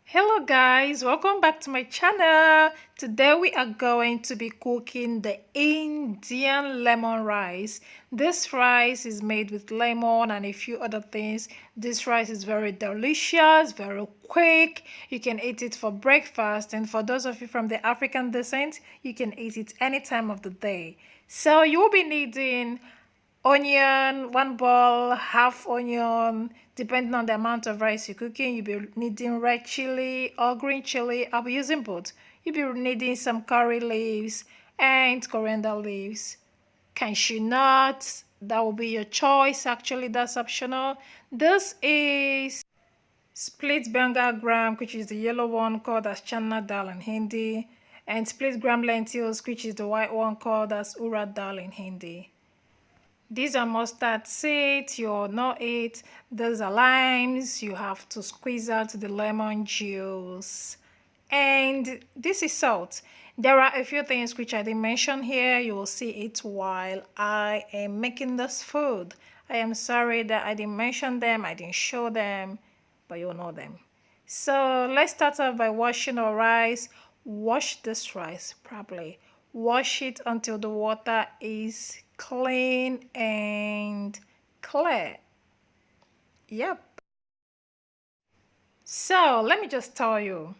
Hello guys, welcome back to my channel. Today we are going to be cooking the Indian lemon rice. This rice is made with lemon and a few other things. This rice is very delicious, very quick. You can eat it for breakfast, and for those of you from the African descent, you can eat it any time of the day. So you will be needing onion, one ball, half onion, depending on the amount of rice you're cooking. You'll be needing red chili or green chili. I'll be using both. You'll be needing some curry leaves and coriander leaves. Cashew nuts, that will be your choice. Actually, that's optional. This is split Bengal gram, which is the yellow one called as Chana dal in Hindi, and split gram lentils, which is the white one called as Urad dal in Hindi. These are mustard seeds, you know it. Those are limes, you have to squeeze out the lemon juice. And this is salt. There are a few things which I didn't mention here. You will see it while I am making this food. I am sorry that I didn't mention them, I didn't show them, but you'll know them. So let's start off by washing our rice. Wash this rice properly. Wash it until the water is clean and clear. Yep. So let me just tell you,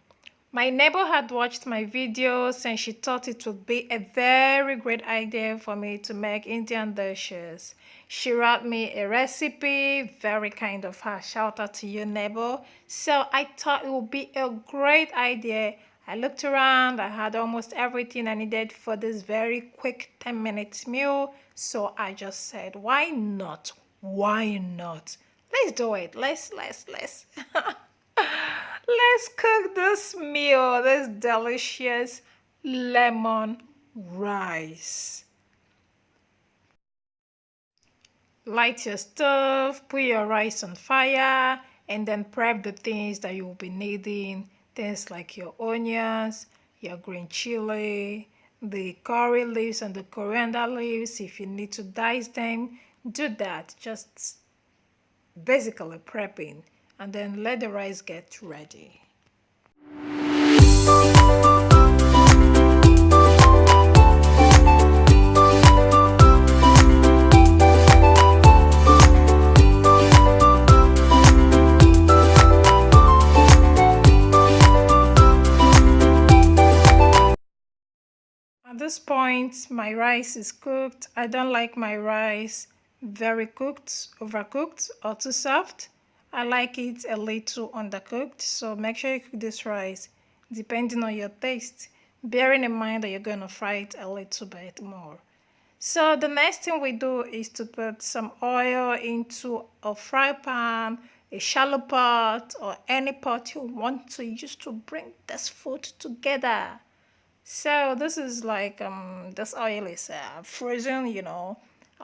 my neighbor had watched my videos and she thought it would be a very great idea for me to make Indian dishes. She wrote me a recipe, very kind of her. Shout out to you, neighbor. So I thought it would be a great idea. I looked around, I had almost everything I needed for this very quick 10-minute meal. So I just said, why not? Why not? Let's do it. Let's. Let's cook this meal, this delicious lemon rice. Light your stove, put your rice on fire, and then prep the things that you will be needing. Things like your onions, your green chili, the curry leaves and the coriander leaves. If you need to dice them, do that. Just basically prepping, and then let the rice get ready. At this point, my rice is cooked. I don't like my rice very cooked, overcooked, or too soft. I like it a little undercooked, so make sure you cook this rice depending on your taste, bearing in mind that you're going to fry it a little bit more. So the next thing we do is to put some oil into a fry pan, a shallow pot, or any pot you want to use to bring this food together. So this is like this oil is frozen, I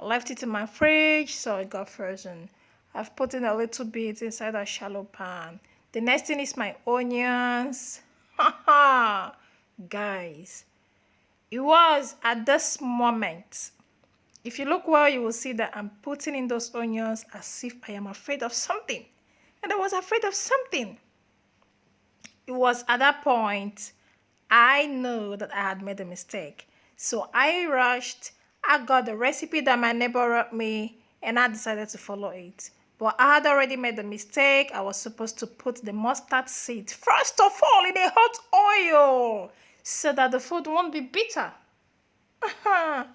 left it in my fridge, so it got frozen. I've put in a little bit inside a shallow pan. The next thing is my onions. Guys, it was at this moment, if you look well, you will see that I'm putting in those onions as if I am afraid of something. And I was afraid of something. It was at that point I knew that I had made a mistake. So I rushed, I got the recipe that my neighbor wrote me, and I decided to follow it. But I had already made the mistake. I was supposed to put the mustard seed first of all in a hot oil so that the food won't be bitter. All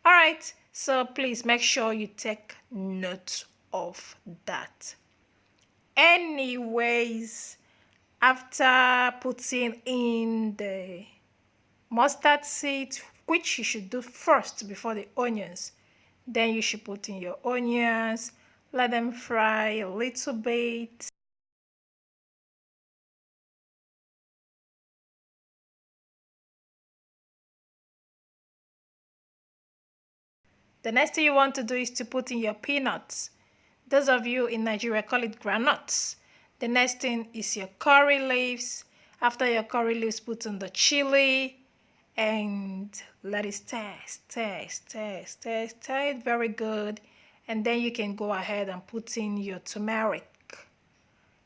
right, so please make sure you take note of that. Anyways, after putting in the mustard seed, which you should do first before the onions, then you should put in your onions, let them fry a little bit. The next thing you want to do is to put in your peanuts. Those of you in Nigeria call it groundnuts. The next thing is your curry leaves. After your curry leaves, put in the chili and let it stir it very good. And then you can go ahead and put in your turmeric.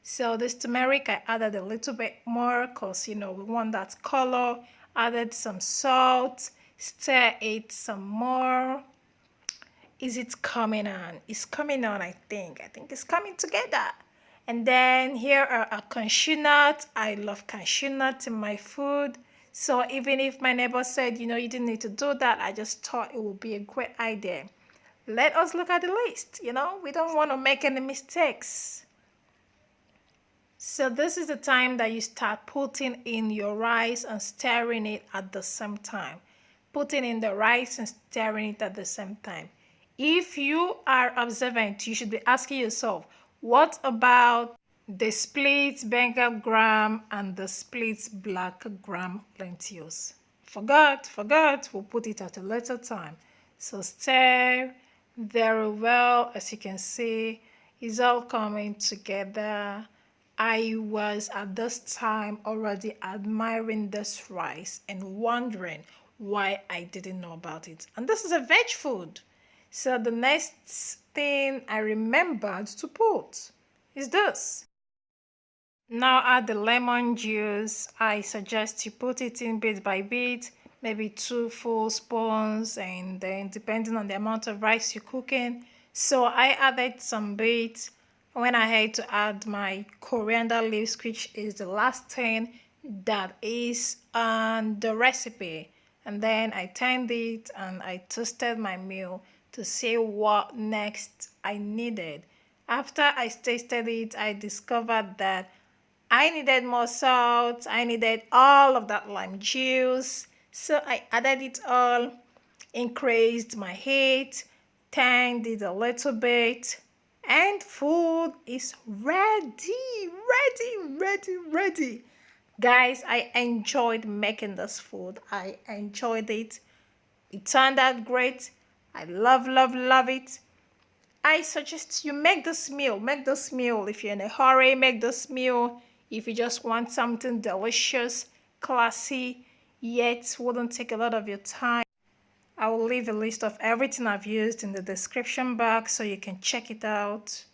So this turmeric, I added a little bit more because, we want that color. Added some salt, stir it some more. Is it coming on? It's coming on, I think. I think it's coming together. And then here are our cashew nuts. I love cashew nuts in my food. So even if my neighbor said, you didn't need to do that, I just thought it would be a great idea. Let us look at the list, we don't want to make any mistakes. So this is the time that you start putting in your rice and stirring it at the same time. Putting in the rice and stirring it at the same time. If you are observant, you should be asking yourself, what about the split Bengal gram and the split black gram lentils? Forgot, we'll put it at a later time. So stir very well. As you can see, it's all coming together. I was at this time already admiring this rice and wondering why I didn't know about it. And this is a veg food. So the next thing I remembered to put is this. Now add the lemon juice. I suggest you put it in bit by bit, maybe 2 full spoons, and then depending on the amount of rice you're cooking. So I added some bits. When I had to add my coriander leaves, which is the last thing that is on the recipe. And then I turned it and I toasted my meal to see what next I needed. After I tasted it, I discovered that I needed more salt. I needed all of that lime juice. So I added it all, increased my heat, turned it a little bit, and food is ready. Guys, I enjoyed making this food. I enjoyed it. It turned out great. I love it. I suggest you make this meal. Make this meal if you're in a hurry. Make this meal if you just want something delicious, classy, yet wouldn't take a lot of your time. I will leave a list of everything I've used in the description box so you can check it out.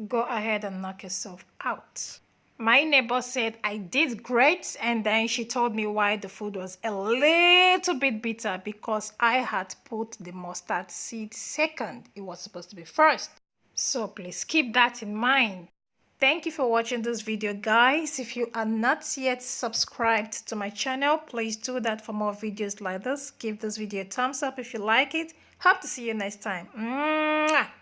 Go ahead and knock yourself out. My neighbor said I did great, and then she told me why the food was a little bit bitter because I had put the mustard seed second. It was supposed to be first. So please keep that in mind. Thank you for watching this video, guys. If you are not yet subscribed to my channel, please do that for more videos like this. Give this video a thumbs up if you like it. Hope to see you next time. Mwah!